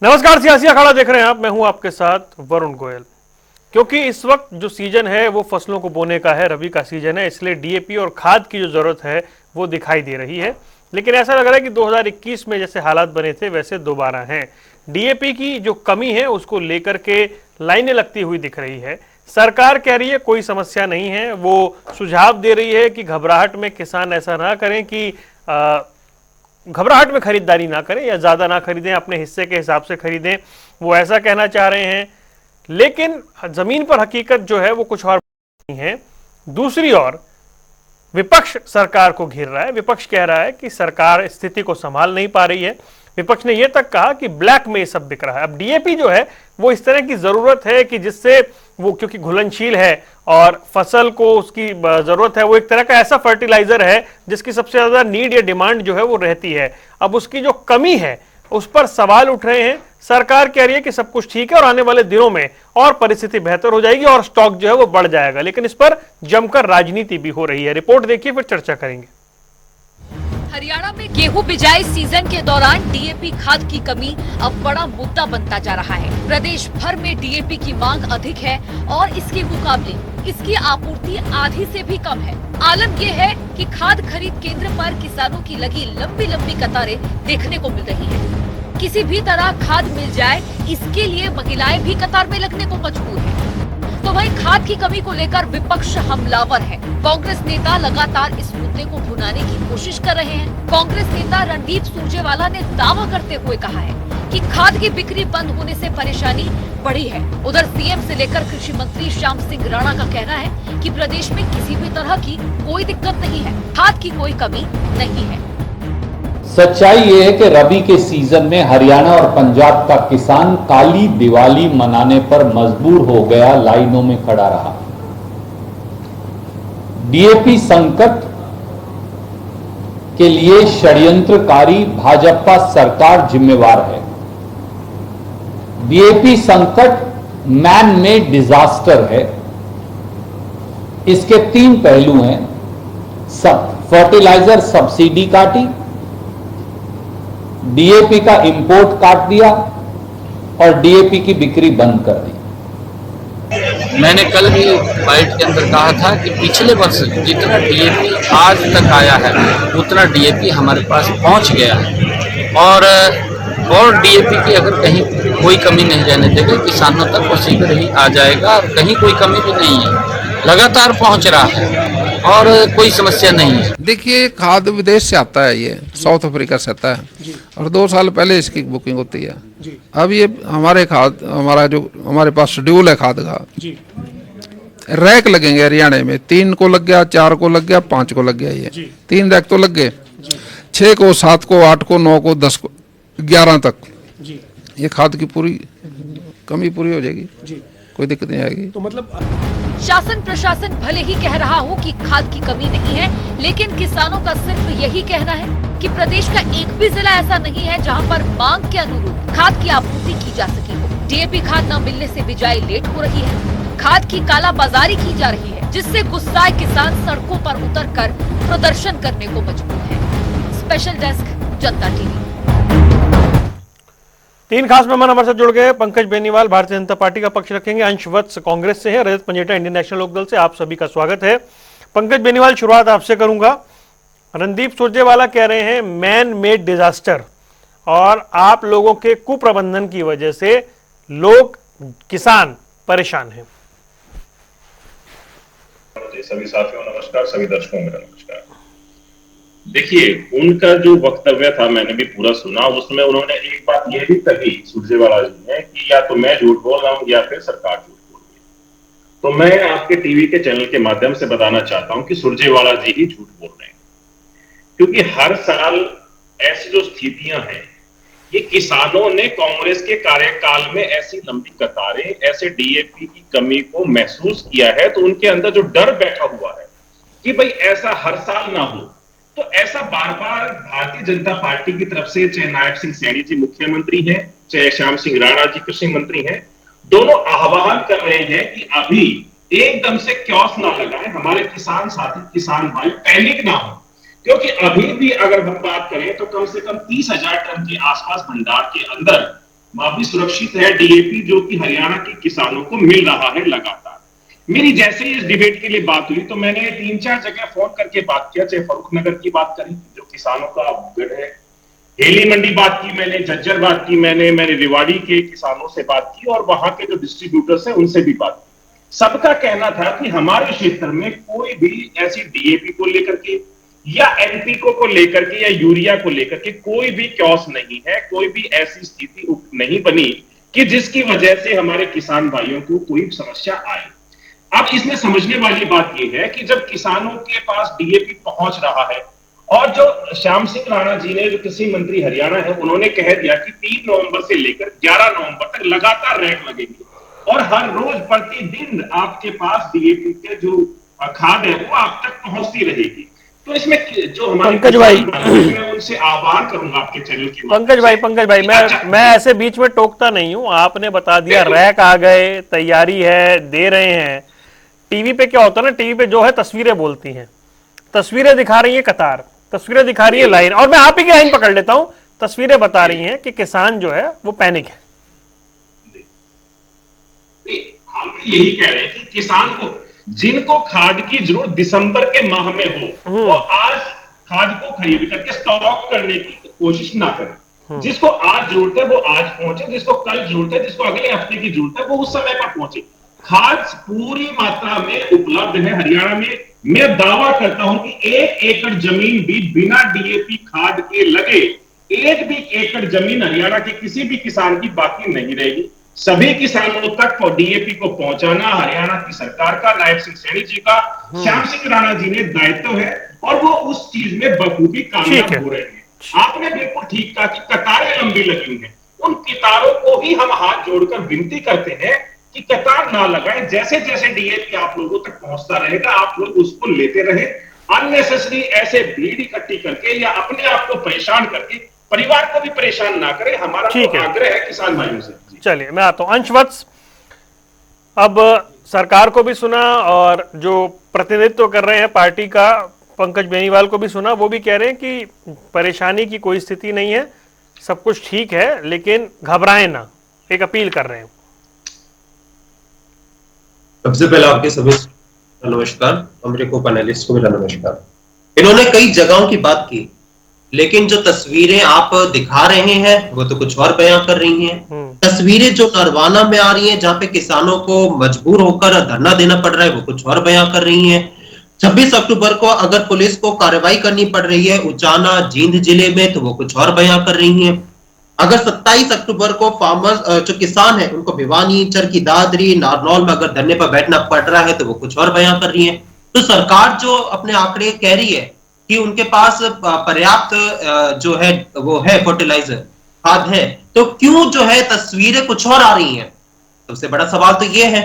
नमस्कार, सियासी अखाड़ा देख रहे हैं आप। मैं हूं आपके साथ वरुण गोयल। क्योंकि इस वक्त जो सीजन है वो फसलों को बोने का है, रबी का सीजन है, इसलिए डीएपी और खाद की जो जरूरत है वो दिखाई दे रही है। लेकिन ऐसा लग रहा है कि 2021 में जैसे हालात बने थे वैसे दोबारा हैं। डीएपी की जो कमी है उसको लेकर के लाइनें लगती हुई दिख रही है। सरकार कह रही है कोई समस्या नहीं है, वो सुझाव दे रही है कि घबराहट में किसान ऐसा ना करें कि घबराहट में खरीदारी ना करें या ज्यादा ना खरीदें, अपने हिस्से के हिसाब से खरीदें, वो ऐसा कहना चाह रहे हैं। लेकिन जमीन पर हकीकत जो है वो कुछ और नहीं है। दूसरी ओर विपक्ष सरकार को घेर रहा है। विपक्ष कह रहा है कि सरकार स्थिति को संभाल नहीं पा रही है। विपक्ष ने यह तक कहा कि ब्लैक में ये सब बिक रहा है। अब डीएपी जो है वो इस तरह की जरूरत है कि जिससे वो, क्योंकि घुलनशील है और फसल को उसकी जरूरत है, वो एक तरह का ऐसा फर्टिलाइजर है जिसकी सबसे ज्यादा नीड या डिमांड जो है वो रहती है। अब उसकी जो कमी है उस पर सवाल उठ रहे हैं। सरकार कह रही है कि सब कुछ ठीक है और आने वाले दिनों में और परिस्थिति बेहतर हो जाएगी और स्टॉक जो है वो बढ़ जाएगा। लेकिन इस पर जमकर राजनीति भी हो रही है। रिपोर्ट देखिए, फिर चर्चा करेंगे। हरियाणा में गेहूं बिजाई सीजन के दौरान डीएपी खाद की कमी अब बड़ा मुद्दा बनता जा रहा है। प्रदेश भर में डीएपी की मांग अधिक है और इसके मुकाबले इसकी आपूर्ति आधी से भी कम है। आलम ये है कि खाद खरीद केंद्र पर किसानों की लगी लंबी लंबी कतारें देखने को मिल रही है। किसी भी तरह खाद मिल जाए इसके लिए महिलाएं भी कतार में लगने को मजबूर है। तो वहीं खाद की कमी को लेकर विपक्ष हमलावर है। कांग्रेस नेता लगातार इस मुद्दे को भुनाने की कोशिश कर रहे हैं। कांग्रेस नेता रणदीप सुरजेवाला ने दावा करते हुए कहा है कि खाद की बिक्री बंद होने से परेशानी बढ़ी है। उधर सीएम से लेकर कृषि मंत्री श्याम सिंह राणा का कहना है कि प्रदेश में किसी भी तरह की कोई दिक्कत नहीं है, खाद की कोई कमी नहीं है। सच्चाई ये है कि रबी के सीजन में हरियाणा और पंजाब का किसान काली दिवाली मनाने पर मजबूर हो गया, लाइनों में खड़ा रहा। डीएपी संकट के लिए षड्यंत्रकारी भाजपा सरकार जिम्मेवार है। डीएपी संकट मैन मेड डिजास्टर है। इसके 3 पहलू हैं। फर्टिलाइजर सब्सिडी काटी, डीएपी का इंपोर्ट काट दिया और डीएपी की बिक्री बंद कर दी। मैंने कल भी बाइट के अंदर कहा था कि पिछले वर्ष जितना डीएपी आज तक आया है उतना डीएपी हमारे पास पहुंच गया है और डीएपी की अगर कहीं कोई कमी नहीं रहने देगा, किसानों तक वो शीघ्र ही आ जाएगा और कहीं कोई कमी भी नहीं है, लगातार पहुंच रहा है और कोई समस्या नहीं है। देखिए, खाद विदेश से आता है, ये साउथ अफ्रीका से आता है और 2 साल पहले इसकी बुकिंग होती है। अब ये हमारे पास शेड्यूल है खाद का, रैक लगेंगे हरियाणा में। 3 को लग गया, 4 को लग गया, 5 को लग गया। ये 3 रैक तो लग गए, 6 को, 7 को, 8 को, 9 को, 10 को, 11 तक ये खाद की पूरी कमी पूरी हो जाएगी, कोई दिक्कत नहीं आएगी। तो मतलब शासन प्रशासन भले ही कह रहा हो कि खाद की कमी नहीं है, लेकिन किसानों का सिर्फ यही कहना है कि प्रदेश का एक भी जिला ऐसा नहीं है जहां पर मांग के अनुरूप खाद की आपूर्ति की जा सकी हो। डीएपी खाद न मिलने से बिजाई लेट हो रही है, खाद की कालाबाजारी की जा रही है, जिससे गुस्साए किसान सड़कों पर उतरकर प्रदर्शन करने को मजबूर है। स्पेशल डेस्क, जनता टीवी। 3 खास मेहमान हमारे साथ जुड़ गए। पंकज बेनीवाल भारतीय जनता पार्टी का पक्ष रखेंगे, अंश वत्स कांग्रेस से है, रजत पंजेटा इंडियन नेशनल लोकदल से। आप सभी का स्वागत है। पंकज बेनीवाल, शुरुआत आपसे करूंगा। रणदीप सुरजेवाला कह रहे हैं मैन मेड डिजास्टर और आप लोगों के कुप्रबंधन की वजह से लोग, किसान परेशान हैं। सभी साथियों नमस्कार, सभी दर्शकों मेरा नमस्कार। देखिए, उनका जो वक्तव्य था मैंने भी पूरा सुना। उसमें उन्होंने एक बात यह भी कही सुरजेवाला जी ने कि या तो मैं झूठ बोल रहा हूं या फिर सरकार झूठ बोल रही है। तो मैं आपके टीवी के चैनल के माध्यम से बताना चाहता हूं कि सुरजेवाला जी ही झूठ बोल रहे हैं, क्योंकि हर साल ऐसी जो स्थितियां हैं, ये किसानों ने कांग्रेस के कार्यकाल में ऐसी लंबी कतारें, ऐसे डीएपी की कमी को महसूस किया है, तो उनके अंदर जो डर बैठा हुआ है कि भाई ऐसा हर साल ना हो, तो ऐसा बार बार भारतीय जनता पार्टी की तरफ से, चाहे नायब सिंह सैनी जी मुख्यमंत्री हैं, चाहे श्याम सिंह राणा जी कृषि मंत्री हैं, दोनों आह्वान कर रहे हैं कि अभी एकदम से क्योस ना लगाएं, हमारे किसान साथी, किसान भाई पैनिक ना हो, क्योंकि अभी भी अगर हम बात करें तो कम से कम 30,000 टन के आसपास भंडार के अंदर वहां भी सुरक्षित है डीएपी जो कि हरियाणा के किसानों को मिल रहा है लगातार। मेरी जैसे ही इस डिबेट के लिए बात हुई तो मैंने 3-4 जगह फोन करके बात किया, चाहे फर्रुखनगर की बात करें जो किसानों का गढ़ है, हेली मंडी बात की मैंने, झज्जर बात की मैंने रेवाड़ी के किसानों से बात की और वहां के जो डिस्ट्रीब्यूटर्स हैं उनसे भी बात की। सबका कहना था कि हमारे क्षेत्र में कोई भी ऐसी डीएपी को लेकर के या एनपीको को लेकर के या यूरिया को लेकर के कोई भी क्योस नहीं है, कोई भी ऐसी स्थिति नहीं बनी कि जिसकी वजह से हमारे किसान भाइयों को कोई समस्या आए। अब इसमें समझने वाली बात यह है कि जब किसानों के पास डीएपी पहुंच रहा है और जो श्याम सिंह राणा जी ने जो कृषि मंत्री हरियाणा है उन्होंने कह दिया कि 3 नवंबर से लेकर 11 नवंबर तक लगातार रैक लगेगी और हर रोज प्रतिदिन आपके पास डीएपी के जो खाद है वो आप तक पहुंचती रहेगी। तो इसमें जो हमारे पंकज भाई, मैं उनसे आह्वान करूंगा आपके चैनल की पंकज भाई मैं ऐसे बीच में टोकता नहीं हूं, आपने बता दिया रैक आ गए, तैयारी है, दे रहे हैं। टीवी पे क्या होता है ना, टीवी पे जो है तस्वीरें बोलती हैं, तस्वीरें दिखा रही है कतार, तस्वीरें दिखा रही है लाइन, और मैं आप ही की लाइन पकड़ लेता हूं, तस्वीरें बता रही हैं कि किसान जो है वो पैनिक है। हम यही कह रहे हैं कि किसान को जिनको खाद की जरूरत दिसंबर के माह में हो वो आज खाद को खरीद करके स्टॉक करने की कोशिश ना करें। जिसको आज जरूरत है वो आज पहुंचे, जिसको कल जरूरत है, जिसको अगले हफ्ते की जरूरत है वो उस समय पर पहुंचे। खाद पूरी मात्रा में उपलब्ध है हरियाणा में। मैं दावा करता हूं कि 1 एकड़ जमीन भी बिना डीएपी खाद के लगे, 1 भी एकड़ जमीन हरियाणा के किसी भी किसान की बाकी नहीं रहेगी। सभी किसानों तक डीएपी को पहुंचाना हरियाणा की सरकार का, नायब सिंह सैनी जी का, श्याम सिंह राणा जी ने दायित्व है और वो उस चीज में बखूबी कामयाब हो रहे हैं। आपने बिल्कुल ठीक कहा कि कतारें लंबी लगी हुई हैं, उन कतारों को ही हम हाथ जोड़कर विनती करते हैं कि कतार ना लगाएं। जैसे जैसे डीएपी आप लोगों तक पहुंचता रहेगा आप लोग उसको लेते रहे। अननेसेसरी ऐसे भीड़ इकट्ठी करके या अपने आप को परेशान करके परिवार को भी परेशान ना करें, हमारा तो आग्रह है किसान भाइयों से। चलिए मैं आता हूं अंशवत्स। अब सरकार को भी सुना और जो प्रतिनिधित्व कर रहे हैं पार्टी का पंकज बेनीवाल को भी सुना, वो भी कह रहे हैं कि परेशानी की कोई स्थिति नहीं है, सब कुछ ठीक है, लेकिन घबराएं ना, एक अपील कर रहे हैं। सबसे पहले आपके सभी नमस्कार, हमारे को पैनलिस्ट को भी नमस्कार। इन्होंने कई जगहों की बात की, लेकिन जो तस्वीरें आप दिखा रहे हैं वो तो कुछ और बयां कर रही हैं। तस्वीरें जो नरवाना में आ रही हैं जहां पे किसानों को मजबूर होकर धरना देना पड़ रहा है वो कुछ और बयां कर रही हैं। 26 अक्टूबर को अगर पुलिस को कार्रवाई करनी पड़ रही है उचाना जींद जिले में तो वो कुछ और बयां कर रही हैं। अगर 27 अक्टूबर को फार्मर्स जो किसान है उनको भिवानी, चरखी दादरी, नारनौल में अगर धरने पर बैठना पड़ रहा है तो वो कुछ और बयां कर रही है। तो सरकार जो अपने आंकड़े कह रही है कि उनके पास पर्याप्त जो है वो है फर्टिलाइजर खाद है, तो क्यों जो है तस्वीरें कुछ और आ रही हैं? सबसे बड़ा सवाल तो ये है,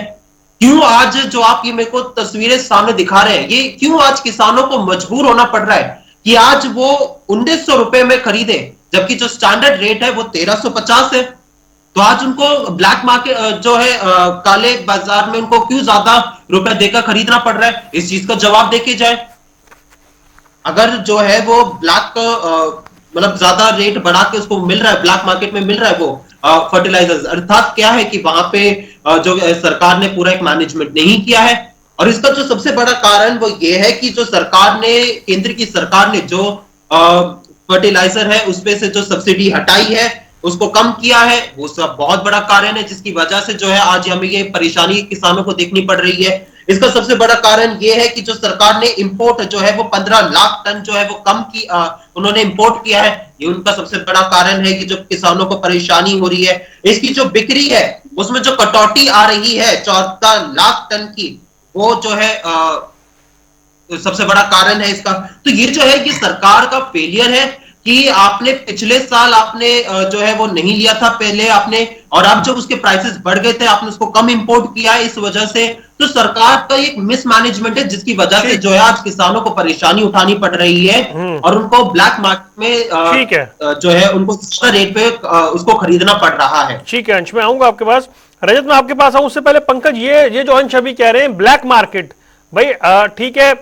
क्यों आज जो आप ये मेरे को तस्वीरें सामने दिखा रहे हैं, ये क्यों आज किसानों को मजबूर होना पड़ रहा है कि आज वो 1900 रुपए में खरीदे, जबकि जो स्टैंडर्ड रेट है वो 1350 है। तो आज उनको ब्लैक मार्केट जो है काले बाजार में उनको क्यों ज्यादा रुपए देकर खरीदना पड़ रहा है? इस चीज का जवाब देके जाए। अगर जो है वो ब्लैक मतलब ज्यादा रेट बढ़ा के उसको मिल रहा है, ब्लैक मार्केट में मिल रहा है वो फर्टिलाइजर्स, अर्थात क्या है कि वहां पे जो सरकार ने पूरा एक मैनेजमेंट नहीं किया है। और इसका जो सबसे बड़ा कारण वो ये है कि जो सरकार ने, केंद्र की सरकार ने जो फर्टिलाइजर है उसपे से जो सब्सिडी हटाई है, उसको कम किया है, वो सब बहुत बड़ा कारण है जिसकी वजह से जो है आज हमें ये परेशानी किसानों को देखनी पड़ रही है। इसका सबसे बड़ा कारण ये है कि जो सरकार ने इंपोर्ट जो है वो 15 लाख टन जो है वो कम की उन्होंने इंपोर्ट किया है। ये उनका सबसे बड़ा कारण है कि जो किसानों को परेशानी हो रही है। इसकी जो बिक्री है उसमें जो कटौती आ रही है 14 लाख टन की, वो जो है सबसे बड़ा कारण है इसका। तो ये जो है कि सरकार का फेलियर है कि आपने पिछले साल आपने जो है वो नहीं लिया था पहले आपने, और अब जब उसके प्राइसेस बढ़ गए थे आपने उसको कम इंपोर्ट किया है। इस वजह से तो सरकार का एक मिसमैनेजमेंट है जिसकी वजह से जो है आज किसानों को परेशानी उठानी पड़ रही है और उनको ब्लैक मार्केट में जो है उनको सस्ता रेट पे उसको खरीदना पड़ रहा है। ठीक है अंश, मैं आऊंगा आपके पास। रजत मैं आपके पास आऊं उससे पहले पंकज, ये जो अंश अभी कह रहे हैं ब्लैक मार्केट, भाई ठीक है,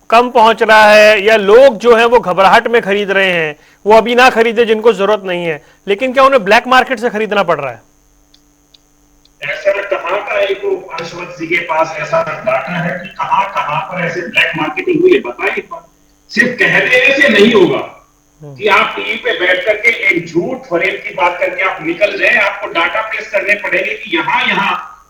कम पहुंच रहा है या लोग जो है वो घबराहट में खरीद रहे हैं, वो अभी ना खरीदे जिनको जरूरत नहीं है, लेकिन क्या उन्हें ब्लैक मार्केट से खरीदना पड़ रहा है? ऐसा कहाँ का एक हर्षवर्धन जी के पास ऐसा डाटा है कि कहाँ पर ऐसे ब्लैक मार्केटिंग हुई है? बताइए। सिर्फ कह देने से नहीं होगा कि आप टीवी पे बैठ करके एक झूठ फरेब की बात करके आप निकल जाए। आपको डाटा पेश करने पड़ेंगे कि यहाँ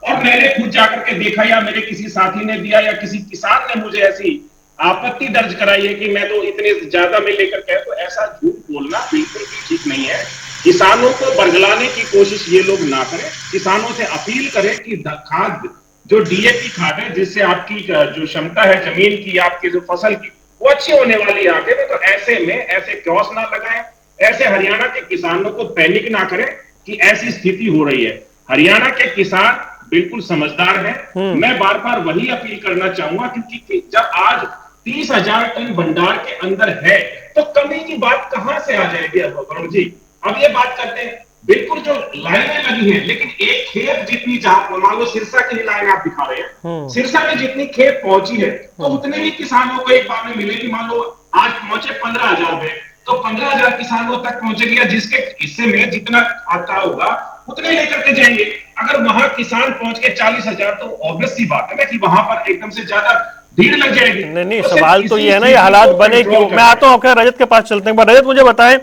और मैंने खुद जाकर के देखा या मेरे किसी साथी ने दिया या किसी किसान ने मुझे ऐसी आपत्ति दर्ज कराई है कि मैं तो इतने ज्यादा में लेकर के, तो ऐसा झूठ बोलना बिल्कुल भी ठीक नहीं है। किसानों को बरगलाने की कोशिश ये लोग ना करें। किसानों से अपील करें कि खाद जो डीएपी खाद है, जिससे आपकी जो क्षमता है जमीन की, आपकी जो फसल की, वो अच्छी होने वाली है आगे में। तो ऐसे में ऐसे क्रॉस ना लगाएं, ऐसे हरियाणा के किसानों को पैनिक ना करें कि ऐसी स्थिति हो रही है। हरियाणा के किसान बिल्कुल समझदार हैं। मैं बार बार वही अपील करना चाहूंगा, क्योंकि जब आज 30,000 टन भंडार के अंदर है तो कमी की बात कहां से आ जाएगी? वरुण जी, अब ये बात करते हैं, बिल्कुल जो लाइनें लगी हैं, लेकिन एक खेत जितनी, जहां मान लो सिरसा की लाइन आप दिखा रहे हैं, सिरसा में जितनी खेत पहुंची है तो उतने ही किसानों को एक बार में मिलेगी। मान लो आज पहुंचे 15,000 में, तो 15,000 किसानों तक पहुंचेगी, जिसके हिस्से में जितना आता होगा उतने लेकर के जाएंगे। अगर वहां किसान पहुंच के 40,000, तो ऑब्वियस सी बात है ना कि वहां पर एकदम से ज्यादा भीड़ लग जाएगी। नहीं, सवाल तो ये है ना, ये हालात बने क्यों? मैं आता हूं, रजत के पास चलते हैं। रजत, मुझे बताएं,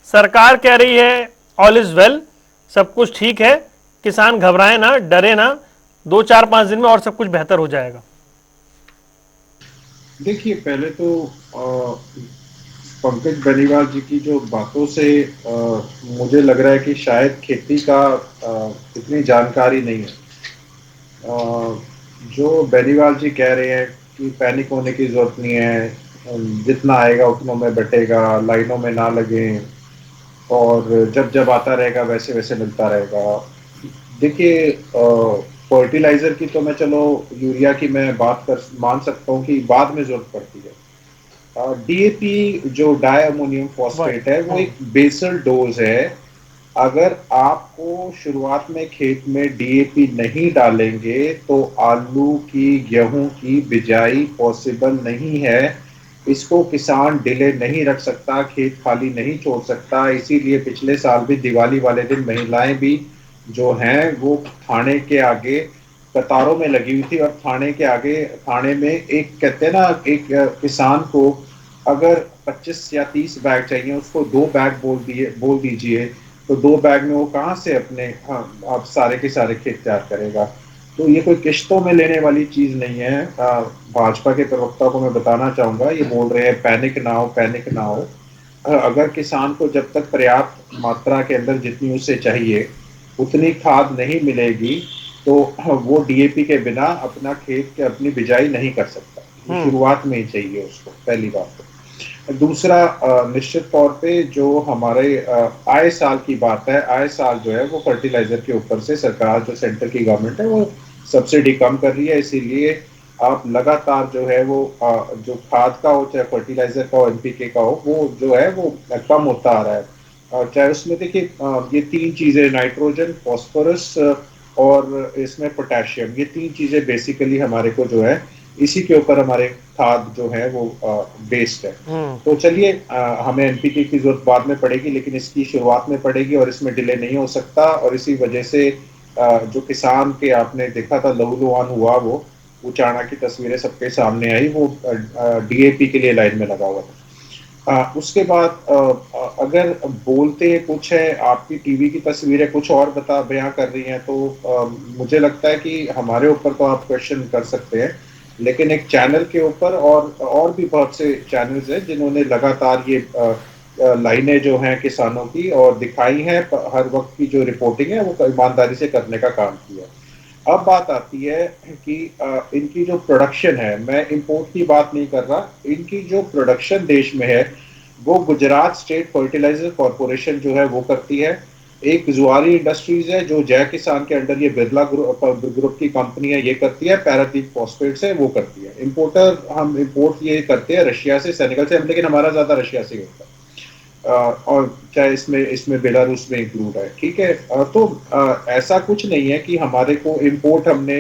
सरकार कह रही है ऑल इज वेल, सब कुछ ठीक है, किसान घबराए ना, डरे ना, 2-4-5 दिन में और सब कुछ बेहतर हो जाएगा। देखिए, पहले तो पंकज बेनीवाल जी की जो बातों से मुझे लग रहा है कि शायद खेती का इतनी जानकारी नहीं है। जो बेनीवाल जी कह रहे हैं कि पैनिक होने की जरूरत नहीं है, जितना आएगा उतनों में बटेगा, लाइनों में ना लगे और जब जब आता रहेगा वैसे वैसे मिलता रहेगा। देखिए, फर्टिलाइजर की तो मैं, चलो यूरिया की मैं बात मान सकता हूँ कि बाद में जरूरत पड़ती है। डीएपी जो डाई अमोनियम फॉस्फेट है, वो एक बेसल डोज है। अगर आपको शुरुआत में खेत में डीएपी नहीं डालेंगे तो आलू की, गेहूं की बिजाई पॉसिबल नहीं है। इसको किसान डिले नहीं रख सकता, खेत खाली नहीं छोड़ सकता। इसीलिए पिछले साल भी दिवाली वाले दिन महिलाएं भी जो हैं वो थाने के आगे कतारों में लगी हुई थी, और थाने के आगे, थाने में एक कहते हैं ना, एक किसान को अगर 25 या 30 बैग चाहिए, उसको 2 बैग बोल दीजिए, तो 2 बैग में वो कहाँ से अपने आप सारे के सारे खेत तैयार करेगा? तो ये कोई किश्तों में लेने वाली चीज नहीं है। भाजपा के प्रवक्ता को मैं बताना चाहूंगा, ये बोल रहे हैं पैनिक ना हो, पैनिक ना हो। अगर किसान को जब तक पर्याप्त मात्रा के अंदर जितनी उसे चाहिए उतनी खाद नहीं मिलेगी, तो वो डीएपी के बिना अपना खेत के अपनी बिजाई नहीं कर सकता। शुरुआत में ही चाहिए उसको, पहली बात तो। दूसरा, निश्चित तौर पे जो हमारे आए साल की बात है, आए साल जो है वो फर्टिलाइजर के ऊपर से सरकार, जो सेंटर की गवर्नमेंट है, वो सब्सिडी कम कर रही है। इसीलिए आप लगातार जो है वो जो खाद का हो, चाहे फर्टिलाइजर का हो, एनपीके का हो, वो जो है वो कम होता आ रहा है। चाहे उसमें देखिए ये 3 चीजें, नाइट्रोजन, फॉस्फोरस और इसमें पोटेशियम, ये 3 चीजें बेसिकली हमारे को जो है इसी के ऊपर हमारे खाद जो है वो बेस्ड है। तो चलिए, हमें एनपीके की जरूरत बाद में पड़ेगी, लेकिन इसकी शुरुआत में पड़ेगी और इसमें डिले नहीं हो सकता। और इसी वजह से जो किसान के आपने देखा था लहूलुहान हुआ, वो उचाना की तस्वीरें सबके सामने आई, वो डीएपी के लिए लाइन में लगा हुआ था। उसके बाद अगर बोलते कुछ है, आपकी टीवी की तस्वीरें कुछ और बयां कर रही हैं, तो मुझे लगता है कि हमारे ऊपर तो आप क्वेश्चन कर सकते हैं, लेकिन एक चैनल के ऊपर और भी बहुत से चैनल्स हैं जिन्होंने लगातार ये लाइनें जो हैं किसानों की और दिखाई हैं, हर वक्त की जो रिपोर्टिंग है वो ईमानदारी से करने का काम किया। अब बात आती है कि इनकी जो प्रोडक्शन है, मैं इंपोर्ट की बात नहीं कर रहा, इनकी जो प्रोडक्शन देश में है वो गुजरात स्टेट फर्टिलाइजर कॉरपोरेशन जो है वो करती है। एक जुआरी इंडस्ट्रीज है जो जय किसान के अंडर, ये बिरला ग्रुप की कंपनी है, ये करती है। पैरादीप फॉस्फेट्स है, वो करती है। इंपोर्टर, हम इंपोर्ट ये करते हैं रशिया से, सेनेगल से, लेकिन हमारा ज्यादा रशिया से होता है, और चाहे इसमें बेलारूस में इंक्लूड है, ठीक है। तो ऐसा कुछ नहीं है कि हमारे को इंपोर्ट हमने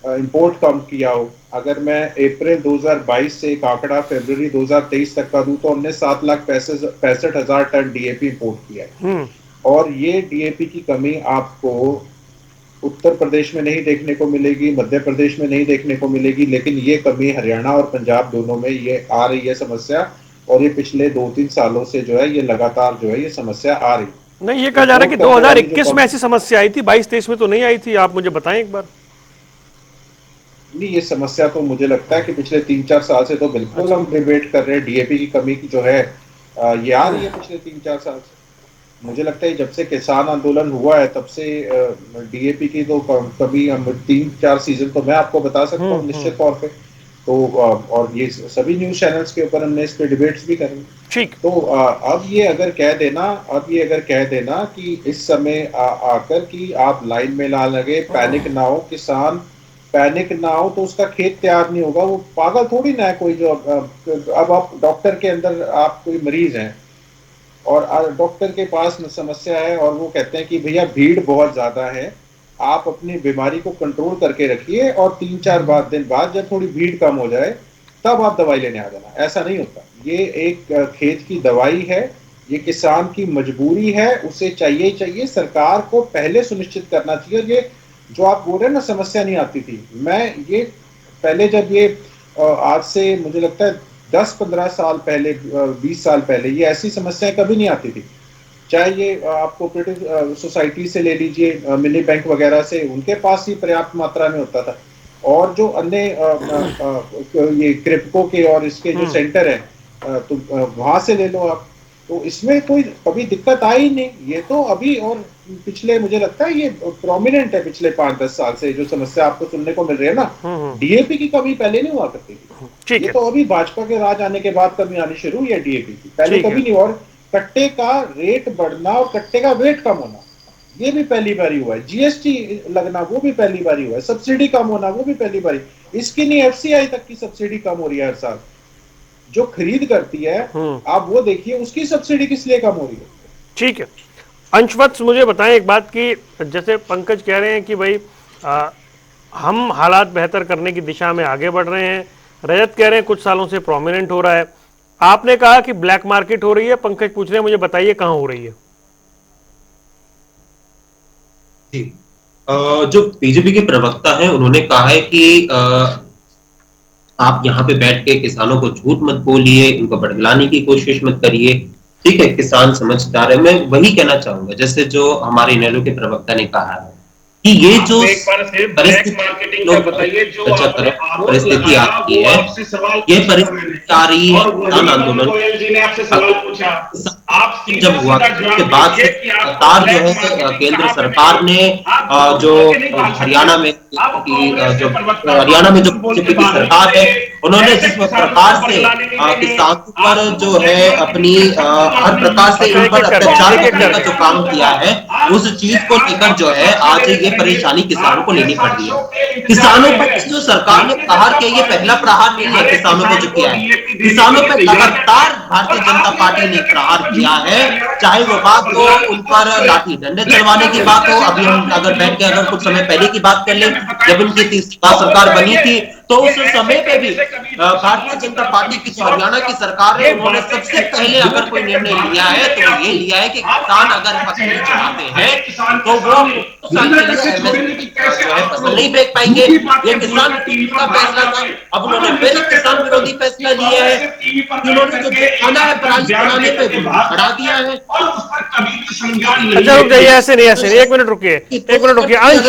इंपोर्ट कम किया हो, अगर मैं अप्रैल 2022 से एक आंकड़ा फरवरी 2023 तक का दूं तो हमने 7,65,000 टन डीएपी इंपोर्ट किया है। और ये डीएपी की कमी आपको उत्तर प्रदेश में नहीं देखने को मिलेगी, मध्य प्रदेश में नहीं देखने को मिलेगी, लेकिन ये कमी हरियाणा और पंजाब दोनों में ये आ रही है समस्या। और ये पिछले 2-3 सालों से जो है ये लगातार जो है ये समस्या आ रही है। नहीं, ये कहा जा रहा है कि 2021 में ऐसी समस्या आई थी, 22-23 में तो नहीं आई थी। आप मुझे बताएं एक बार। नहीं, ये समस्या तो मुझे लगता है कि पिछले 3-4 साल से तो बिल्कुल हम डिबेट कर रहे हैं। डीएपी की कमी की जो है ये आ रही है पिछले 3-4 साल से। मुझे लगता है जब से किसान आंदोलन हुआ है तब से डीएपी की तो कमी हम 3-4 सीजन तो मैं आपको बता सकता हूँ निश्चित तौर पे। तो और ये सभी न्यूज चैनल्स के ऊपर हमने इस पे डिबेट्स भी करेंगे। ठीक। तो अब ये अगर कह देना कि इस समय आकर कि आप लाइन में ना लगे, पैनिक ना हो, किसान पैनिक ना हो तो उसका खेत तैयार नहीं होगा। वो पागल थोड़ी ना है कोई जो अब आप डॉक्टर के अंदर आप कोई मरीज हैं और डॉक्टर के पास समस्या है और वो कहते हैं कि भैया भीड़ बहुत ज्यादा है, आप अपनी बीमारी को कंट्रोल करके रखिए और 3-4 दिन बाद जब थोड़ी भीड़ कम हो जाए तब आप दवाई लेने आ जाना। ऐसा नहीं होता। ये एक खेत की दवाई है, ये किसान की मजबूरी है, उसे चाहिए ही चाहिए। सरकार को पहले सुनिश्चित करना चाहिए। ये जो आप बोल रहे हैं ना समस्या नहीं आती थी, मैं ये पहले जब ये आज से मुझे लगता है 10-15 साल पहले 20 साल पहले ये ऐसी समस्याएं कभी नहीं आती थी। चाहे ये आप कोऑपरेटिव सोसाइटी से ले लीजिए, मिनी बैंक वगैरह से, उनके पास ही पर्याप्त मात्रा में होता था। और जो अन्य ये क्रिप्को के और इसके जो सेंटर है तो वहां से ले लो आप। तो इसमें कोई कभी दिक्कत आई नहीं। ये तो अभी और पिछले मुझे लगता है ये प्रोमिनेंट है पिछले 5-10 साल से जो समस्या आपको सुनने को मिल रही है ना। डीएपी की कमी पहले नहीं हुआ करती थी। ये तो अभी भाजपा के राज आने के बाद कमी आनी शुरू हुई है डीएपी की, पहले कभी नहीं। और कट्टे का रेट बढ़ना और कट्टे का वेट कम होना ये भी पहली बारी हुआ है। जीएसटी लगना वो भी पहली बारी हुआ है। सब्सिडी कम होना वो भी पहली बारी। इसकी नहीं एफसीआई तक की सब्सिडी कम हो रही है हर साल। जो खरीद करती है आप वो देखिए उसकी सब्सिडी किस लिए कम हो रही है। ठीक है। अंशवत्स मुझे बताएं एक बात कि जैसे पंकज कह रहे हैं कि भाई हम हालात बेहतर करने की दिशा में आगे बढ़ रहे हैं, रजत कह रहे हैं कुछ सालों से प्रोमिनेंट हो रहा है, आपने कहा कि ब्लैक मार्केट हो रही है, पंकज पूछ रहे हैं मुझे बताइए कहां हो रही है। जी, जो बीजेपी के प्रवक्ता हैं उन्होंने कहा है कि आप यहाँ पे बैठ के किसानों को झूठ मत बोलिए, इनको बड़गलाने की कोशिश मत करिए। ठीक है, किसान समझदार है। मैं वही कहना चाहूंगा जैसे जो हमारे इनेलो के प्रवक्ता ने कहा है कि ये जो परिस्थिति आती है, ये परिस्थिति आ रही है किसान आंदोलन जब हुआ उसके बाद से लगातार जो है केंद्र सरकार ने जो हरियाणा में जो बीजेपी की सरकार है उन्होंने जिस प्रकार से किसानों पर जो है अपनी हर प्रकार से इन पर अत्याचार करने का जो काम किया है उस चीज को लेकर जो है आज ये परेशानी किसानों को लेनी पड़ रही है। किसानों पर जो सरकार ने प्रहार किया ये पहला प्रहार नहीं है किसानों को जो किया है। किसानों पर लगातार भारतीय जनता पार्टी ने प्रहार किया है, चाहे वो बात हो उन पर लाठी डंडे चलवाने की बात हो। अभी हम अगर बैठ के अगर कुछ समय पहले की बात कर ले, जब इनकी सरकार बनी थी तो उस समय पे भी भारतीय जनता पार्टी की जो हरियाणा की सरकार है उन्होंने सबसे पहले अगर कोई निर्णय लिया है तो ये लिया है कि किसान अगर फसल चढ़ाते हैं तो वो फसल नहीं बेच पाएंगे। ये किसान का फैसला था। अब उन्होंने फिर किसान विरोधी फैसला लिया है, उन्होंने जो खाना है पराली बनाने पे बढ़ा दिया है। अच्छा रुक जाइए, ऐसे नहीं 1 मिनट रुकिए, 1 मिनट रुकिए। अंश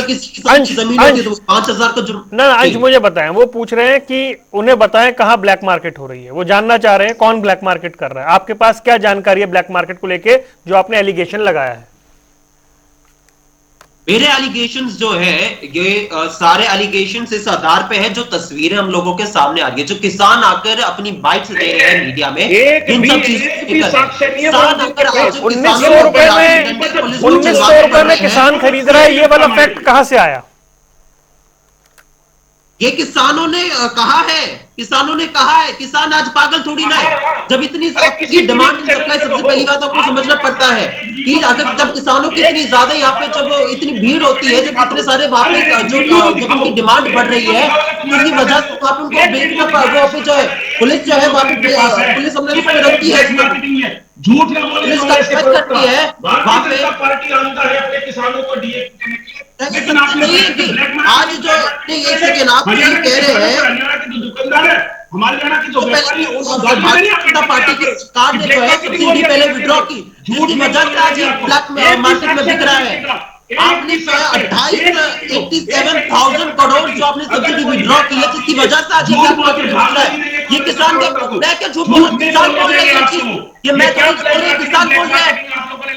5,000 का जुर्माना। ना अंश मुझे बताएं, वो पूछ रहे हैं कि उन्हें बताएं कहां ब्लैक मार्केट हो रही है। वो जानना चाह रहे हैं कौन ब्लैक मार्केट कर रहा है। आपके पास क्या जानकारी है ब्लैक मार्केट को लेके जो आपने एलिगेशन लगाया है? मेरे एलिगेशंस जो है ये सारे एलिगेशंस इस आधार पे है जो तस्वीरें हम लोगों के सामने आ रही है, जो किसान आकर अपनी बाइट्स दे रहे हैं मीडिया में, इन सब चीजों 1900 रुपए में किसान खरीद रहा है, ये वाला फैक्ट कहां से आया? ये किसानों ने कहा है, किसान आज पागल थोड़ी ना है। जब इतनी डिमांड एंड सप्लाई, सबसे पहली बात आपको समझना पड़ता है कि अगर जब किसानों की इतनी ज्यादा यहाँ पे जब इतनी भीड़ होती है, जब इतने सारे वहां पे जब उनकी डिमांड बढ़ रही है, तो इसकी वजह से वहां पे उनको बेचना, वहां पे जो है पुलिस जो है वहां पे पुलिस हमने रखी है, झूठ ना बोले, पुलिस का करती है वहां पे। पार्टी आमदा है अपने किसानों को डीएपी देने के लिए, लेकिन नहीं है कि आज जो एक सेकेंड आप ये कह रहे हैं, हरियाणा के जो दुकानदार है, हमारे हरियाणा के जो व्यापारी भारतीय जनता पार्टी की सरकार ने जो है सब्सिडी पहले विड्रॉ की, जिसकी वजह से आज ब्लैक मार्केट में बिक रहा है। आपने 87,000 करोड़ जो आपने सब्सिडी विड्रॉ की है, जिसकी वजह से आज ब्लैक मार्केट बिक रहा है। ये किसान का, मैं क्या झूठ बोल, किसान बोल रहे हैं, ये मैं तो बोल रही, किसान बोल रहे हैं।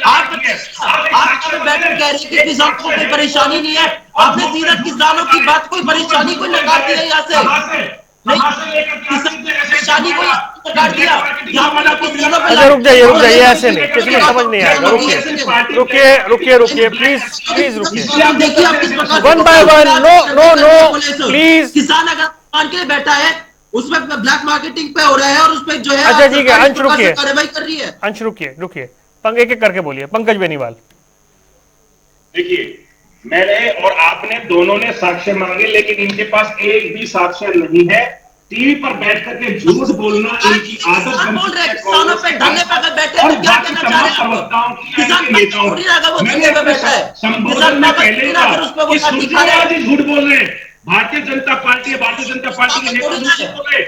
आप बैठकर कह रहे हैं कि किसान को कोई परेशानी नहीं है, आपने सीधा किसानों की बात, कोई परेशानी कोई नकार दिया यहाँ से, परेशानी को नकार दिया। अच्छा रुक जाइए, ऐसे नहीं, किसी को समझ नहीं आएगा। रुकिए प्लीज रुकिए, देखिए आप किस प्रकार one by one, no please. किसान अगर दुकान के लिए बैठा है, उसमें ब्लैक मार्केटिंग पे हो रहा है और उसमें जो है, अच्छा ठीक है, अंश रुकिए, कार्रवाई कर रही है। अंश रुकिए, एक एक करके बोलिए। पंकज बेनीवाल। देखिए, मैंने और आपने दोनों ने साक्ष्य मांगे, लेकिन इनके पास एक भी साक्ष्य नहीं है। टीवी पर बैठ करके झूठ बोलना इनकी आदत बन बोल रहे हैं। किसानों पे धरने पर बैठे हैं, क्या कहना चाह रहे हैं आप? किसान थोड़ी ना अगर वो धरने पे बैठा है, किसान पहले झूठ बोल रहे हैं। भारतीय जनता पार्टी के नेता झूठ बोल रहे हैं,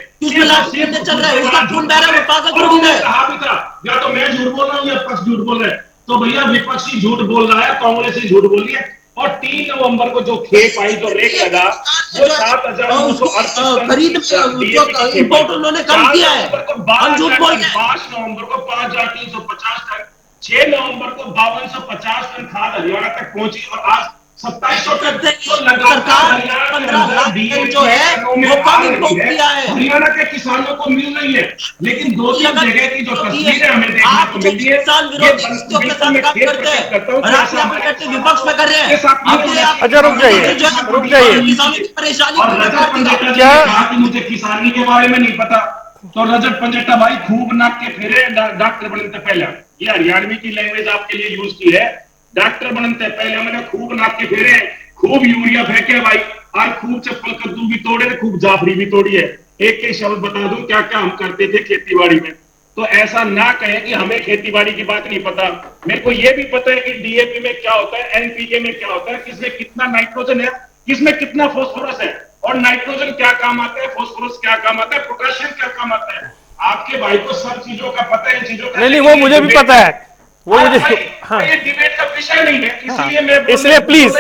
चल रहा है, उसका खून बह रहा है, वो पागल थोड़ी ना है। कहा भी था, या तो मैं झूठ बोल रहा हूँ या विपक्ष झूठ बोल रहे हैं। तो भैया विपक्षी झूठ बोल रहा है, कांग्रेस ही झूठ बोल रही है। और 3 नवंबर को जो खेप आई, जो रेट लगा, वो 7,968 खरीद इंपोर्ट उन्होंने कम किया है, हम झूठ बोल रहे हैं। 5 नवंबर को 5,350 टन, 6 नवंबर को 5250 टन खाद हरियाणा तक पहुंची, और आज 2700 टन। सरकार 15 लाख जो है वो कम इंपोर्ट किया है, हरियाणा के किसानों को मिल रही है। लेकिन 2-3 जगह की जो तस्वीरें हमें देखने को मिलती है, किसान विरोधी नीतियों के साथ काम करते हैं और आप यहाँ पर बैठे विपक्ष में कर रहे हैं। अच्छा रुक जाइए, किसानों की परेशानी क्या मुझे किसानी के बारे में नहीं पता, तो रजत पंजटा भाई खूब नाक के फेरे डॉक्टर बनते पहले, ये हरियाणवी की लैंग्वेज आपके लिए यूज की है। डॉक्टर बनते पहले मैंने खूब नाक के फेरे, खूब यूरिया फेंके भाई, और खूब चप्पल कद्दू भी तोड़े, खूब जाफरी भी तोड़ी है। एक एक शब्द बता दूं क्या क्या हम करते थे खेतीबाड़ी में। तो ऐसा ना कहें कि हमें खेतीबाड़ी की बात नहीं पता। मेरे को यह भी पता है कि डीएपी में क्या होता है, एनपीके में क्या होता है, किसमें कितना नाइट्रोजन है, किसमें कितना फास्फोरस है, और नाइट्रोजन क्या काम आता है, फास्फोरस क्या काम आता है, पोटेशियम क्या काम आता है। आपके भाई को सब चीजों का पता है, इन चीजों का नहीं, वो मुझे भी पता है, वो मुझे। हाँ, ये डिबेट का विषय नहीं है, इसलिए मैं इसलिए प्लीज,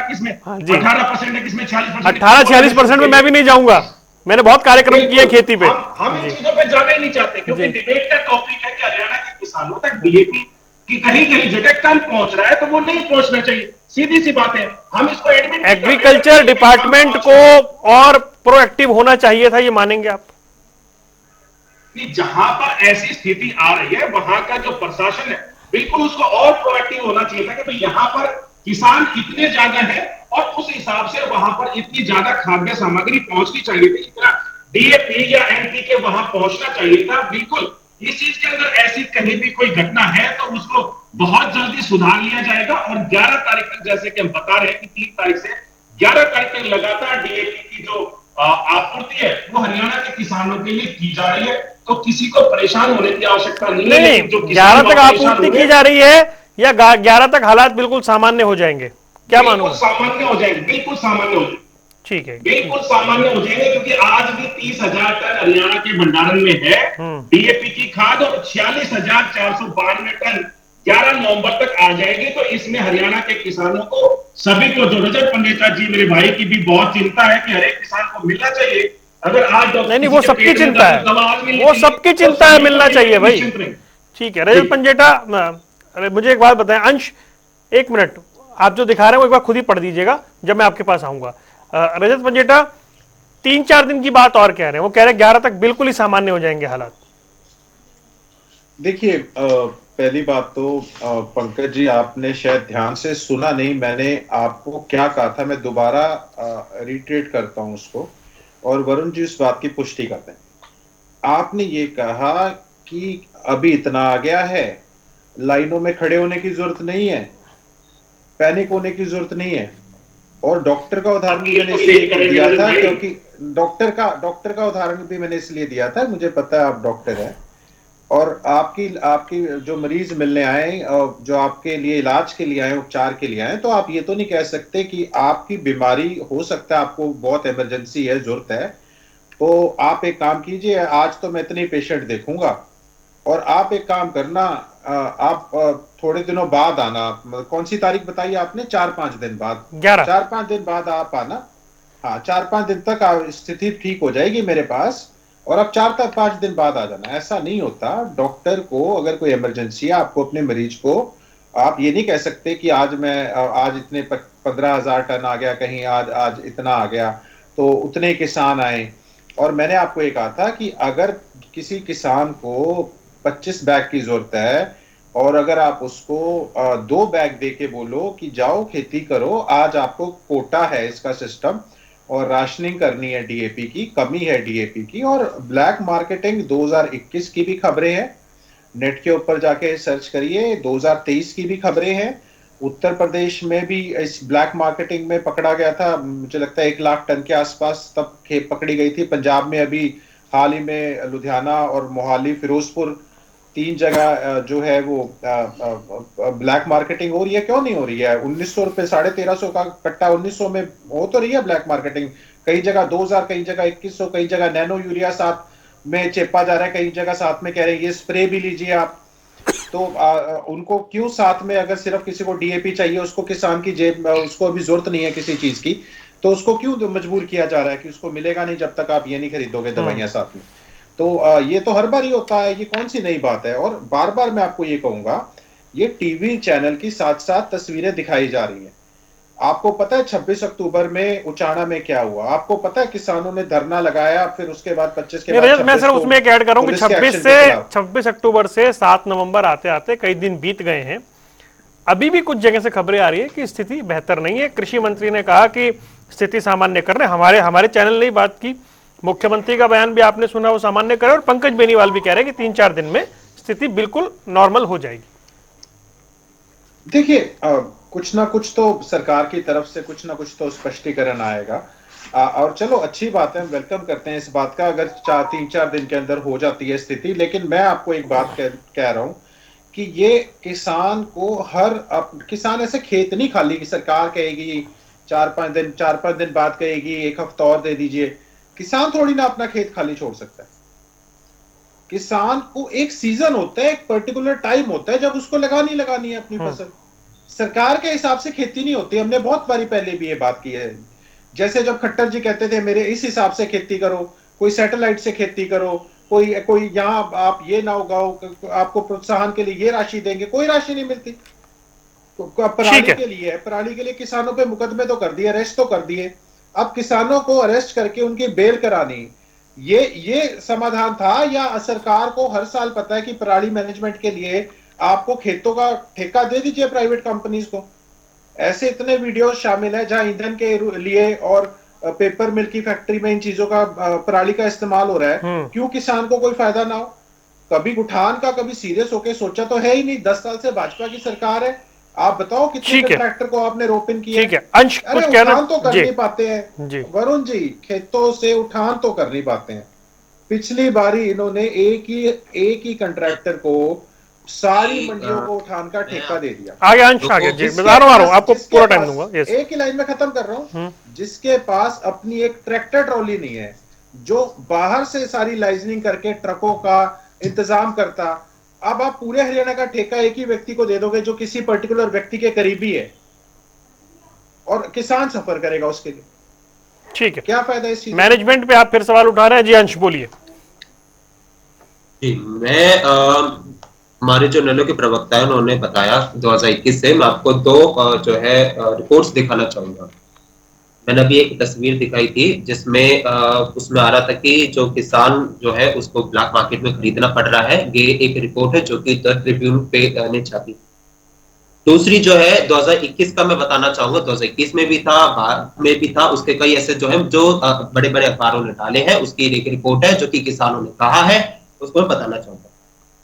किसमें 18% है, किसमें 40%, 18-46% में मैं भी नहीं जाऊंगा। मैंने बहुत कार्यक्रम किए खेती पे। हम इन चीजों पे जाना ही नहीं चाहते, क्योंकि डिबेट का टॉपिक है कि हरियाणा के किसानों तक डीएपी की कहीं जगह कम पहुंच रहा है, तो वो नहीं पहुंचना चाहिए। सीधी सी बात है, हम इसको एडमिट। एग्रीकल्चर डिपार्टमेंट को और प्रोएक्टिव होना चाहिए था, ये मानेंगे आप? जहां पर ऐसी स्थिति आ रही है, वहां का जो प्रशासन है, बिल्कुल उसको और प्रोएक्टिव होना चाहिए था कि भाई यहाँ पर किसान कितने ज्यादा है, और उस हिसाब से वहां पर इतनी ज्यादा खाद्य सामग्री पहुंचनी चाहिए थी, इतना डीएपी या एनपीके वहां पहुंचना चाहिए था। बिल्कुल इस चीज के अंदर ऐसी कहीं भी कोई घटना है तो उसको बहुत जल्दी सुधार लिया जाएगा। और 11 तारीख तक, जैसे कि हम बता रहे हैं कि 3 तारीख से 11 तारीख तक लगातार डीएपी की जो आपूर्ति है वो हरियाणा के किसानों के लिए की जा रही है। तो किसी को परेशान होने की आवश्यकता नहीं है। नहीं, 11 तक आपूर्ति की जा रही है या 11 तक हालात बिल्कुल सामान्य हो जाएंगे? क्या मानो? सामान्य हो जाएंगे, बिल्कुल सामान्य हो जाएंगे। ठीक है, बिल्कुल सामान्य हो जाएंगे, क्योंकि आज भी 30,000 टन हरियाणा के भंडारण में है डीएपी की खाद, और 46,492 टन 11 नवंबर तक आ जाएगी। तो इसमें हरियाणा के किसानों को, सभी को, जो रजत पंडिता जी मेरे भाई की भी बहुत चिंता है कि हर एक किसान को मिलना चाहिए। अगर आज नहीं, वो सबकी चिंता है, वो सबकी चिंता है, मिलना चाहिए भाई। ठीक है रजत पंजेटा, अरे मुझे एक बात बताएं अंश, 1 मिनट, आप जो दिखा रहे हैं वो एक बार खुद ही पढ़ दीजिएगा जब मैं आपके पास आऊंगा। रजत पंजेटा 3-4 दिन की बात और कह रहे हैं, वो कह रहे हैं 11 तक बिल्कुल ही सामान्य हो जाएंगे हालात। देखिए, पहली बात तो पंकज जी, आपने शायद ध्यान से सुना नहीं, मैंने आपको क्या कहा था, मैं दोबारा रिट्रेट करता हूं उसको। और वरुण जी उस बात की पुष्टि करते हैं। आपने ये कहा कि अभी इतना आ गया है, लाइनों में खड़े होने की जरूरत नहीं है, पैनिक होने की जरूरत नहीं है। और डॉक्टर का उदाहरण भी मैंने इसलिए दिया था क्योंकि डॉक्टर का उदाहरण भी मैंने इसलिए दिया था, मुझे पता है आप डॉक्टर हैं और आपकी जो मरीज मिलने आए, जो आपके लिए इलाज के लिए आए, उपचार के लिए आए, तो आप ये तो नहीं कह सकते कि आपकी बीमारी हो सकता है, आपको बहुत इमरजेंसी है, जरूरत है, तो आप एक काम कीजिए, आज तो मैं इतने पेशेंट देखूंगा और आप एक काम करना, आप थोड़े दिनों बाद आना। कौन सी तारीख बताई आपने? 4-5 दिन बाद, 4-5 दिन बाद आप आना। हाँ, 4-5 दिन तक स्थिति ठीक हो जाएगी मेरे पास और आप 4-5 दिन बाद आ जाना। ऐसा नहीं होता। डॉक्टर को अगर कोई इमरजेंसी है, आपको अपने मरीज को, आप ये नहीं कह सकते कि आज इतने 15,000 टन आ गया, कहीं आज इतना आ गया, तो उतने किसान आए। और मैंने आपको ये कहा था कि अगर किसी किसान को 25 बैग की जरूरत है और अगर आप उसको 2 बैग दे के बोलो कि जाओ खेती करो, आज आपको कोटा है इसका सिस्टम और राशनिंग करनी है, डीएपी की कमी है, डीएपी की, और ब्लैक मार्केटिंग 2021 की भी खबरें हैं, नेट के ऊपर जाके सर्च करिए, 2023 की भी खबरें हैं। उत्तर प्रदेश में भी इस ब्लैक मार्केटिंग में पकड़ा गया था, मुझे लगता है 1 लाख टन के आसपास तब खेप पकड़ी गई थी। पंजाब में अभी हाल ही में लुधियाना और मोहाली, फिरोजपुर, 3 जगह जो है वो ब्लैक मार्केटिंग हो रही है। क्यों नहीं हो रही है? 1900 रुपए, 1350 का कट्टा 1900 में हो तो रही है ब्लैक मार्केटिंग। कई जगह 2000, कई जगह 2100, कई जगह नैनो यूरिया साथ में चेपा जा रहा है, कई जगह साथ में कह रहे हैं ये स्प्रे भी लीजिए आप। तो उनको क्यों साथ में, अगर सिर्फ किसी को डीएपी चाहिए, उसको किसान की जेब, उसको अभी जरूरत नहीं है किसी चीज की, तो उसको क्यों मजबूर किया जा रहा है कि उसको मिलेगा नहीं जब तक आप ये नहीं खरीदोगे दवाइयां साथ में। तो ये तो हर बार ही होता है, ये कौन सी नई बात है। और बार बार मैं आपको ये कहूंगा, ये टीवी चैनल की साथ साथ तस्वीरें दिखाई जा रही हैं। आपको पता है 26 अक्टूबर में उचाना में क्या हुआ? आपको पता है किसानों ने धरना लगाया, फिर उसके बाद 25 के बाद मैं सर उसमें एक ऐड करूंगा, 26 अक्टूबर से 7 नवंबर आते आते कई दिन बीत गए हैं, अभी भी कुछ जगह से खबरें आ रही है कि स्थिति बेहतर नहीं है। कृषि मंत्री ने कहा कि स्थिति सामान्य कर रहे हैं, हमारे चैनल ने ही बात की, मुख्यमंत्री का बयान भी आपने सुना, वो सामान्य करे, और पंकज बेनीवाल भी कह रहे हैं कि 3-4 दिन में स्थिति बिल्कुल नॉर्मल हो जाएगी। देखिए, कुछ ना कुछ तो सरकार की तरफ से कुछ ना कुछ तो स्पष्टीकरण आएगा, और चलो अच्छी बात है, वेलकम करते हैं इस बात का अगर 3-4 दिन के अंदर हो जाती है स्थिति। लेकिन मैं आपको एक बात कह रहा हूं कि ये किसान को किसान ऐसे खेत नहीं खाली कि सरकार कहेगी 4-5 दिन बाद कहेगी 1 हफ्ता और दे दीजिए। किसान थोड़ी ना अपना खेत खाली छोड़ सकता है। किसान को एक सीजन होता है, एक पर्टिकुलर टाइम होता है जब उसको लगानी है अपनी फसल। सरकार के हिसाब से खेती नहीं होती। हमने बहुत बारी पहले भी ये बात की है। जैसे जब खट्टर जी कहते थे मेरे इस हिसाब से खेती करो, कोई सैटेलाइट से खेती करो, कोई यहाँ आप ये ना उगाओ, आपको प्रोत्साहन के लिए ये राशि देंगे, कोई राशि नहीं मिलती। पराली के लिए किसानों पे मुकदमे तो कर दिए, अरेस्ट तो कर दिए। अब किसानों को अरेस्ट करके उनकी बेल करानी, ये समाधान था? या सरकार को हर साल पता है कि पराली मैनेजमेंट के लिए आपको खेतों का ठेका दे दीजिए प्राइवेट कंपनीज को। ऐसे इतने वीडियो शामिल है जहां ईंधन के लिए और पेपर मिल की फैक्ट्री में इन चीजों का, पराली का इस्तेमाल हो रहा है। क्यों किसान को कोई फायदा ना हो? कभी उठान का कभी सीरियस होके सोचा तो है ही नहीं। 10 साल से भाजपा की सरकार है, आप बताओ कितने ट्रैक्टर को आपने रोपन किया? ठीक है, अंश अरे उठान तो कर नहीं पाते हैं वरुण जी, खेतों से उठान तो कर नहीं पाते हैं। पिछली बारी इन्होंने एक ही कंट्रैक्टर को सारी मंडियों को उठान का ठेका दे दिया। आगे अंश आगे जी, मैं आ रहा हूं, आपको पूरा टाइम दूंगा। एक ही लाइन में खत्म कर रहा हूं। जिसके पास अपनी एक ट्रैक्टर ट्रॉली नहीं है, जो बाहर से सारी लाइजनिंग करके ट्रकों का इंतजाम करता, अब आप पूरे हरियाणा का ठेका एक ही व्यक्ति को दे दोगे जो किसी पर्टिकुलर व्यक्ति के करीबी है, और किसान सफर करेगा उसके लिए। ठीक है, क्या फायदा इस चीज? मैनेजमेंट पे आप फिर सवाल उठा रहे हैं जी, अंश बोलिए। जी, मैं हमारे जो नैनो के प्रवक्ता है उन्होंने बताया 2021 से, मैं आपको 2 जो है रिपोर्ट्स दिखाना चाहूंगा। मैंने अभी एक तस्वीर दिखाई थी जिसमें उसमें आ रहा था कि जो किसान जो है उसको ब्लैक मार्केट में खरीदना पड़ रहा है। ये एक रिपोर्ट है जो कि द ट्रिब्यून पे ने छापी। दूसरी जो है 2021 का मैं बताना चाहूंगा, 2021 में भी था, बाद में भी था, उसके कई ऐसे जो है जो बड़े बड़े अखबारों ने डाले हैं, उसकी एक रिपोर्ट है जो कि किसानों ने कहा है, उसको मैं बताना चाहूंगा।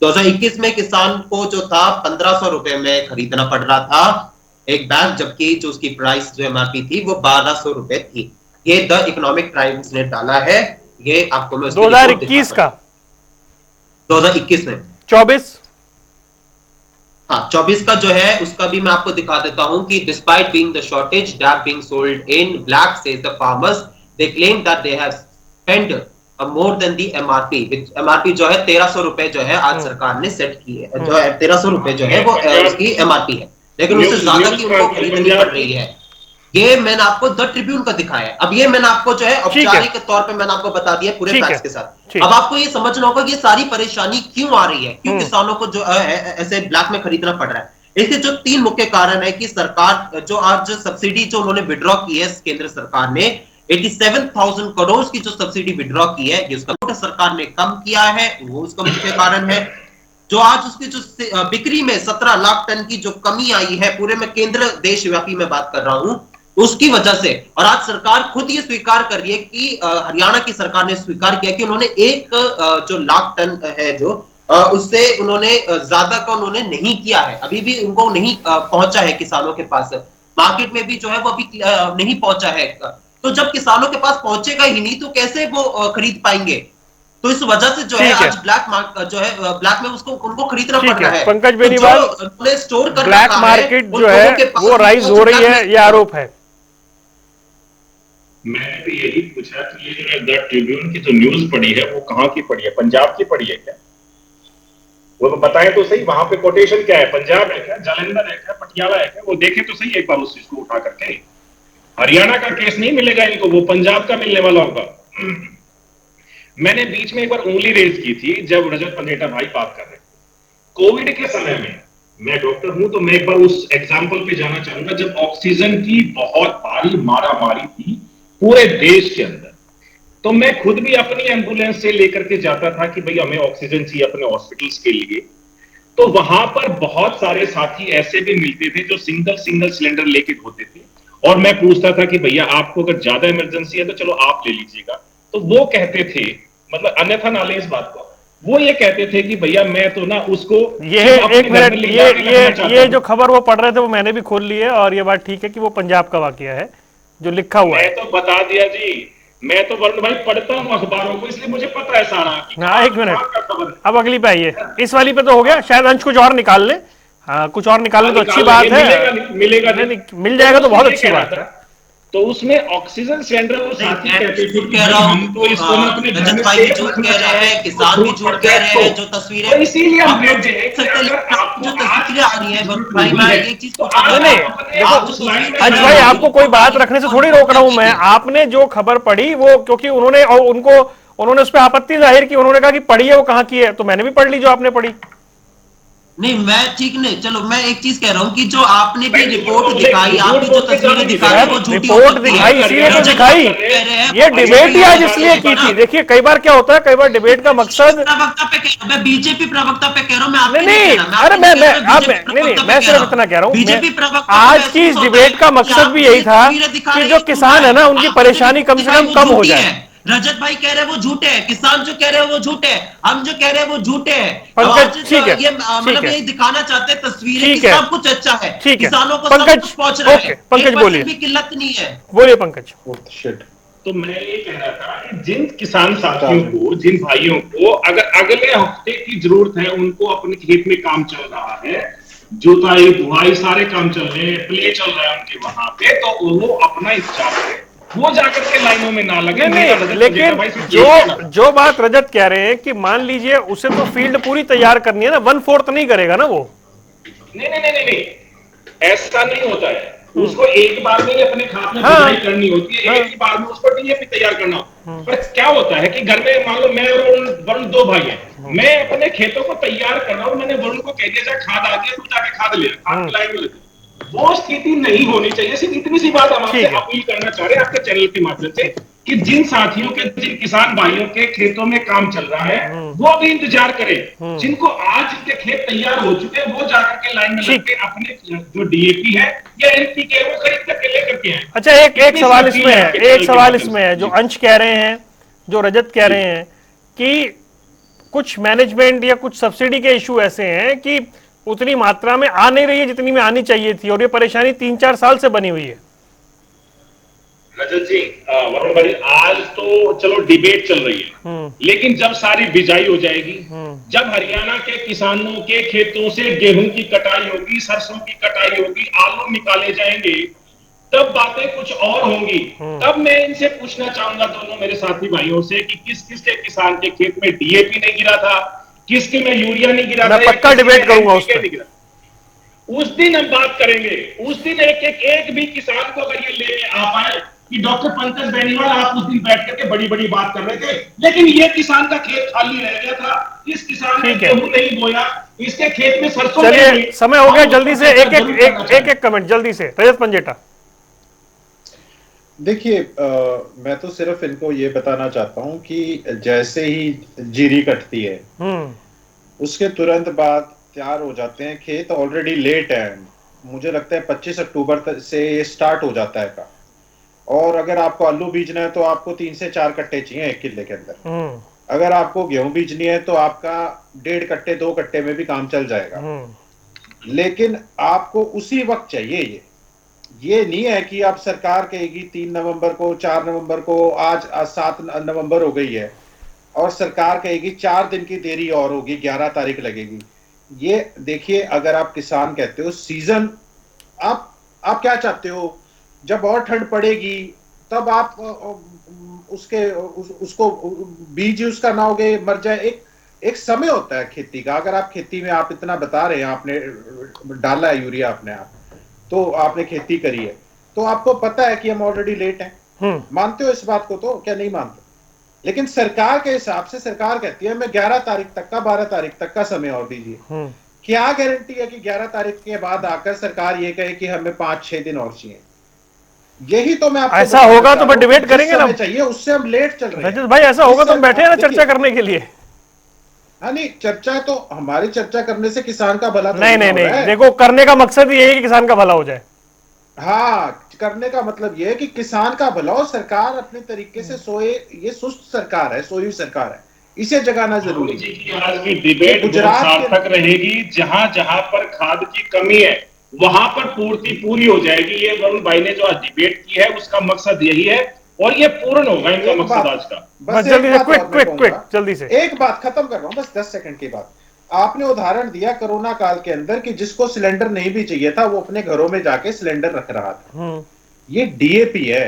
2021 में किसान को जो था 1500 रुपए में खरीदना पड़ रहा था एक बैग, जबकि जो उसकी प्राइस जो एमआरपी थी वो 1200 रुपए थी। ये द इकोनॉमिक टाइम्स ने डाला है, ये आपको मैं 2021 का, 2021 में 24, हाँ 24 का जो है उसका भी मैं आपको दिखा देता हूं कि despite being the shortage DAP being sold in black says the farmers, they claim that they have spend more than the MRP, MRP जो है 1300 रुपए जो है आज सरकार ने सेट की है, जो है 1300 रुपए जो है वो उसकी एमआरपी है, लेकिन उससे ज्यादा की उनको खरीदनी पड़ रही है। ये मैंने आपको द ट्रिब्यून का दिखाया है। अब ये मैंने आपको जो है औपचारिक के तौर पे मैंने आपको बता दिया पूरे फैक्ट्स के साथ। अब आपको ये समझना होगा ये सारी परेशानी क्यों आ रही है, क्यों किसानों को जो ऐसे ब्लैक में खरीदना पड़ रहा है। इसके जो 3 मुख्य कारण है कि सरकार जो आज सब्सिडी जो उन्होंने विड्रॉ की है केंद्र सरकार ने 87,000 करोड़ की जो सब्सिडी विड्रॉ की है, ये उसका सरकार ने कम किया है, वो उसका मुख्य कारण है। जो आज उसकी जो बिक्री में 17 लाख टन की जो कमी आई है पूरे में केंद्र देशव्यापी में बात कर रहा हूं, उसकी वजह से, और आज सरकार खुद ये स्वीकार कर रही है कि हरियाणा की सरकार ने स्वीकार किया कि उन्होंने एक जो लाख टन है जो उससे उन्होंने ज्यादा का उन्होंने नहीं किया है, अभी भी उनको नहीं पहुंचा है किसानों के पास, मार्केट में भी जो है वो अभी नहीं पहुंचा है। तो जब किसानों के पास पहुंचेगा ही नहीं तो कैसे वो खरीद पाएंगे, तो इस वजह से जो है आज ब्लैक जो है ब्लैक में उसको उनको खरीदना पड़ रहा है। पंकज बेनीवाल, स्टोर कर ब्लैक मार्केट जो है वो राइज हो रही है, ये आरोप है। मैंने भी यही पूछा कि ये द ट्रिब्यून की जो न्यूज पड़ी है वो कहाँ की पड़ी है, पंजाब की पड़ी है क्या? वो बताएं तो सही, वहां पे कोटेशन क्या है, पंजाब है क्या, जालंधर है क्या, पटियाला है क्या? वो देखे तो सही एक बार उस चीज को उठा करके। हरियाणा का केस नहीं मिलेगा इनको, वो पंजाब का मिलने वाला होगा। मैंने बीच में एक बार उंगली रेज की थी जब रजत पंडेटा भाई बात कर रहे थे कोविड के समय में। मैं डॉक्टर हूं तो मैं एक बार उस एग्जाम्पल पे जाना चाहूंगा जब ऑक्सीजन की बहुत भारी मारामारी थी पूरे देश के अंदर, तो मैं खुद भी अपनी एम्बुलेंस से लेकर के जाता था कि भाई हमें ऑक्सीजन चाहिए अपने हॉस्पिटल्स के लिए। तो वहां पर बहुत सारे साथी ऐसे भी मिलते थे जो सिंगल सिलेंडर लेके होते थे, और मैं पूछता था कि भैया आपको अगर ज्यादा इमरजेंसी है तो चलो आप ले लीजिएगा। तो वो कहते थे, मतलब अन्यथा ना ले इस बात को, वो ये कहते थे कि भैया मैं तो ना उसको ये एक मिनट, ये जो खबर वो पढ़ रहे थे वो मैंने भी खोल ली है, और ये बात ठीक है कि वो पंजाब का वाकया है जो लिखा हुआ है। मैं तो बता दिया जी, मैं तो वरुण भाई पढ़ता हूँ अखबारों को, इसलिए मुझे पता है सारा। हाँ एक मिनट, अब अगली पे आइए। इस वाली पे तो हो गया, शायद अंश कुछ और निकाल ले। हाँ कुछ और निकाल ले तो अच्छी बात है, मिलेगा मिल जाएगा तो बहुत अच्छी बात है। तो उसमें ऑक्सीजन सिलेंडर वो साथी कहते थे कह रहा हूं तो इसको मैं अपने रजत भाई भी झूठ कह रहे हैं, किसान भी झूठ कह रहे हैं। जो तस्वीरें इसीलिए आप लोग देख सकते हैं, जो तस्वीरें आ रही है भाई, मैं एक चीज नहीं देखो अंश भाई, आपको कोई बात रखने से थोड़ी रोक रहा हूं मैं। आपने जो खबर पढ़ी वो क्योंकि उन्होंने उस पर आपत्ति जाहिर की, उन्होंने कहा कि पढ़ी है वो कहाँ की है, तो मैंने भी पढ़ ली जो आपने पढ़ी। नहीं मैं ठीक नहीं, चलो मैं एक चीज कह रहा हूँ कि जो आपने भी रिपोर्ट दिखाई, आपने जो तस्वीरें दिखाई वो झूठी रिपोर्ट दिखाई इसलिए तो दिखाई, ये डिबेट ही आज इसलिए की थी। देखिए कई बार क्या होता है, कई बार डिबेट का मकसद, प्रवक्ता पे मैं बीजेपी प्रवक्ता पे कह रहा हूँ, मैं नहीं अरे मैं सिर्फ इतना कह रहा हूँ, बीजेपी प्रवक्ता आज की इस डिबेट का मकसद भी यही था कि जो किसान है ना उनकी परेशानी कम से कम हो जाए। रजत भाई कह रहे हैं वो झूठे है, किसान जो कह रहे हैं वो झूठे है, हम जो कह रहे हैं वो झूठे है। पंकज ठीक है, ये मतलब ये दिखाना चाहते हैं तस्वीरें ठीक कि है, सब कुछ अच्छा है, ठीक है, किसानों को पंकज, सब कुछ पहुंच रहा है, पंकज बोलिए, भी किल्लत नहीं है। बोलिए पंकज। तो मैं ये कह रहा था कि जिन किसान साथियों को, जिन भाइयों को अगर अगले हफ्ते की जरूरत है, उनको अपने खेत में काम चल रहा है, जुताई बुआई सारे काम चल रहे हैं, प्ले चल रहा है उनके वहां पे, तो वो अपना इच्छा है वो जाकर के लाइनों में ना लगे। नहीं लेकिन जो बात रजत कह रहे हैं कि मान लीजिए उसे तो फील्ड पूरी तैयार करनी है ना, 1/4 नहीं करेगा ना वो। नहीं ऐसा नहीं होता है, उसको एक बार में ही अपने खाद में बुआई करनी होती है, एक ही बार में उसको डीएपी तैयार करना होता है। पर क्या होता है कि घर में मान लो मैं और वरुण 2 भाई हैं, मैं अपने खेतों को तैयार कर रहा हूँ, मैंने वरुण को कह दिया खाद आ गया, तू जाके खाद ले, खाद की लाइन में लगे। वो स्थिति नहीं होनी चाहिए। सिर्फ इतनी सी बात हम आपसे अपील करना चाह रहे हैं आपके चैनल के माध्यम से कि जिन साथियों के, जिन किसान भाइयों के खेतों में काम चल रहा है वो भी इंतजार करें, जिनको आज जिनके खेत तैयार हो चुके हैं वो जाकर के लाइन में लग के अपने जो डीएपी है या एनपीके वो खरीद करके लेकर के आए। अच्छा, एक सवाल इसमें है, एक सवाल इसमें है, जो अंश कह रहे हैं, जो रजत कह रहे हैं कि कुछ मैनेजमेंट या कुछ सब्सिडी के इशू ऐसे हैं कि उतनी मात्रा में आ नहीं रही है जितनी में आनी चाहिए थी, और ये परेशानी 3-4 साल से बनी हुई है। रजत जी, वरुण भाई, आज तो चलो डिबेट चल रही है, लेकिन जब सारी बिजाई हो जाएगी, जब हरियाणा के किसानों के खेतों से गेहूं की कटाई होगी, सरसों की कटाई होगी, आलू निकाले जाएंगे, तब बातें कुछ और होंगी। तब मैं इनसे पूछना चाहूंगा, दोनों मेरे साथी भाइयों से, कि किस किस के किसान के खेत में डीएपी नहीं गिरा था, किसके में यूरिया नहीं गिरा था, मैं पक्का डिबेट करूंगा उस पर। उस दिन हम बात करेंगे। उस दिन एक भी किसान को अगर ये लेके आ पाए कि डॉक्टर पंकज बेनीवाल आप उस दिन बैठ करके बड़ी बड़ी बात कर रहे थे, लेकिन ये किसान का खेत खाली रह गया था, इस किसान ने गेहूं नहीं बोया, इसके खेत में सरसों। चलिए, समय हो गया, जल्दी से एक कमेंट जल्दी से, रजत पंजेटा। देखिए, मैं तो सिर्फ इनको ये बताना चाहता हूं कि जैसे ही जीरी कटती है उसके तुरंत बाद तैयार हो जाते हैं खेत, ऑलरेडी लेट है, मुझे लगता है 25 अक्टूबर से ये स्टार्ट हो जाता है का। और अगर आपको आलू बीजना है तो आपको 3 से 4 कट्टे चाहिए 1 किले के अंदर। अगर आपको गेहूं बीजनी है तो आपका 1.5 कट्टे 2 कट्टे में भी काम चल जाएगा, लेकिन आपको उसी वक्त चाहिए। ये नहीं है कि आप सरकार कहेगी 3 नवंबर को, 4 नवंबर को, आज 7 नवंबर हो गई है और सरकार कहेगी 4 दिन की देरी और होगी, 11 तारीख लगेगी। ये देखिए, अगर आप किसान कहते हो सीजन, आप क्या चाहते हो, जब और ठंड पड़ेगी तब आप उसको बीज उसका ना होगे, मर जाए। एक समय होता है खेती का। अगर आप खेती में आप इतना बता रहे हैं, आपने डाला है यूरिया अपने आप, तो आपने खेती करी है, तो आपको पता है कि हम ऑलरेडी लेट हैं। मानते हो इस बात को? तो क्या नहीं मानते? लेकिन सरकार के हिसाब से सरकार कहती है मैं 11 तारीख तक का, 12 तारीख तक का समय और दीजिए। क्या गारंटी है कि 11 तारीख के बाद आकर सरकार ये कहे कि हमें 5-6 दिन और चाहिए? यही तो मैं आपको ऐसा होगा तो फिर डिबेट करेंगे ना, चाहिए उससे हम लेट चल रहे हैं। रजत भाई, ऐसा होगा तो हम बैठे हैं ना चर्चा करने के लिए। हाँ, नहीं, चर्चा तो हमारी चर्चा करने से किसान का भला नहीं, देखो, करने का मकसद ये है कि किसान का भला हो जाए। हाँ, करने का मतलब ये है कि किसान का भला हो, सरकार अपने तरीके से सोए। ये सुस्त सरकार है, सोई हुई सरकार है, इसे जगाना जरूरी है। आज की डिबेट गुजरात सार्थक रहेगी। जहां जहां पर खाद की कमी है वहां पर पूर्ति पूरी हो जाएगी। ये वरुण भाई ने जो आज डिबेट की है उसका मकसद यही है, और ये पूर्ण होगा इनका मकसद आज का। बस जल्दी से, क्विक जल्दी से एक बात खत्म कर रहा हूं, बस 10 सेकंड की बात। आपने उदाहरण दिया कोरोना काल के अंदर कि जिसको सिलेंडर नहीं भी चाहिए था वो अपने घरों में जाके सिलेंडर रख रहा था। ये डीएपी है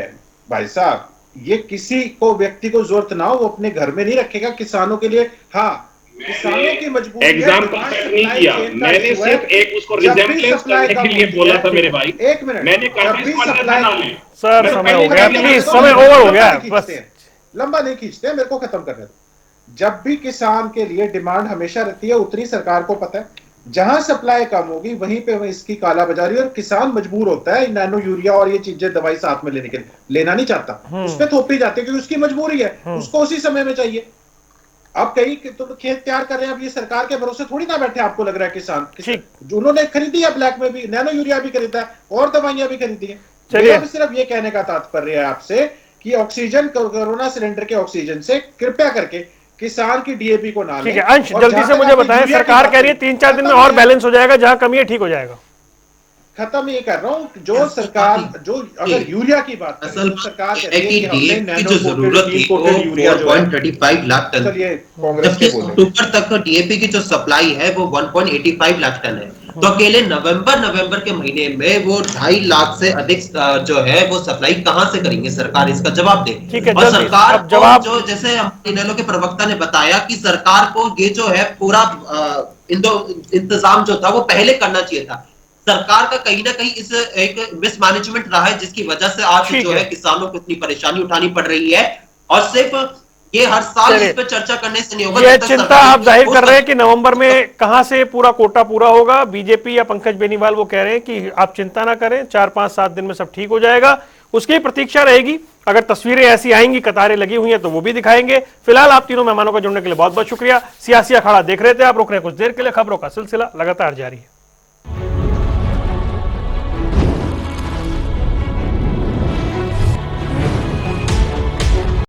भाई साहब, ये किसी को व्यक्ति को जरूरत ना हो वो अपने घर में नहीं रखेगा, किसानों के लिए। हाँ, किसानों की मजबूरी एग्जाम्पल सेट नहीं किया, मैंने सिर्फ एक उसको रिजेम्बलेंस करने के लिए बोला था मेरे भाई। 1 मिनट, मैंने सर समय हो गया, प्लीज, समय ओवर हो गया, बस लंबा नहीं खींचते, मेरे को खत्म करने दो। जब भी किसान के लिए डिमांड हमेशा रहती है, उतनी सरकार को पता है, जहां सप्लाई कम होगी वहीं पे इसकी कालाबाजारी, और किसान मजबूर होता है नैनो यूरिया और ये चीजें दवाई साथ में लेने के लिए, लेना नहीं चाहता, उस पर थोपी जाती है क्योंकि उसकी मजबूरी है, उसको उसी समय में चाहिए। अब कई तो खेत तैयार कर रहे हैं, अब ये सरकार के भरोसे थोड़ी ना बैठे। आपको लग रहा है किसान जो उन्होंने खरीदी है, ब्लैक में भी नैनो यूरिया भी खरीदा है और दवाइयां भी खरीदी है। मेरा भी सिर्फ ये कहने का तात्पर्य है आपसे कि ऑक्सीजन, कोरोना सिलेंडर के ऑक्सीजन से कृपया करके किसान की डीएपी को ना लें। ठीक है अंश, जल्दी से मुझे बताएं, सरकार कह रही है 3-4 दिन में और बैलेंस हो जाएगा, जहां कमी है ठीक हो जाएगा। खत्म ये कर रहा हूँ, जो सरकार, जो अगर यूरिया की बात असल सरकार की जो जरूरत थी वो 4.35 लाख टन, जबकि अक्टूबर तक डीएपी की जो सप्लाई है वो 1.85 लाख टन है। तो अकेले नवंबर के महीने में वो 2.5 लाख से अधिक जो है वो सप्लाई कहां से करेंगे सरकार? इसका जवाब दे। और सरकार को जो, जैसे इनेलो के प्रवक्ता ने बताया कि सरकार को ये जो है पूरा इंतजाम जो था वो पहले करना चाहिए था। सरकार का कहीं ना कहीं इस एक मिसमैनेजमेंट रहा है, जिसकी वजह से आज जो है किसानों को इतनी परेशानी उठानी पड़ रही है। और सिर्फ ये हर साल चलिए। इस पर चर्चा करने से नहीं होगा। ये जब तक चिंता सरकार आप जाहिर हो कर रहे हैं सके- कि नवंबर में कहां से पूरा कोटा पूरा होगा। बीजेपी या पंकज बेनीवाल वो कह रहे हैं कि आप चिंता ना करें, 4-5-7 दिन में सब ठीक हो जाएगा। उसकी प्रतीक्षा रहेगी। अगर तस्वीरें ऐसी आएंगी, कतारें लगी हुई हैं, तो वो भी दिखाएंगे। फिलहाल आप तीनों मेहमानों का जुड़ने के लिए बहुत बहुत शुक्रिया। सियासी अखाड़ा देख रहे थे आप। रुक रहे हैं कुछ देर के लिए, खबरों का सिलसिला लगातार जारी है।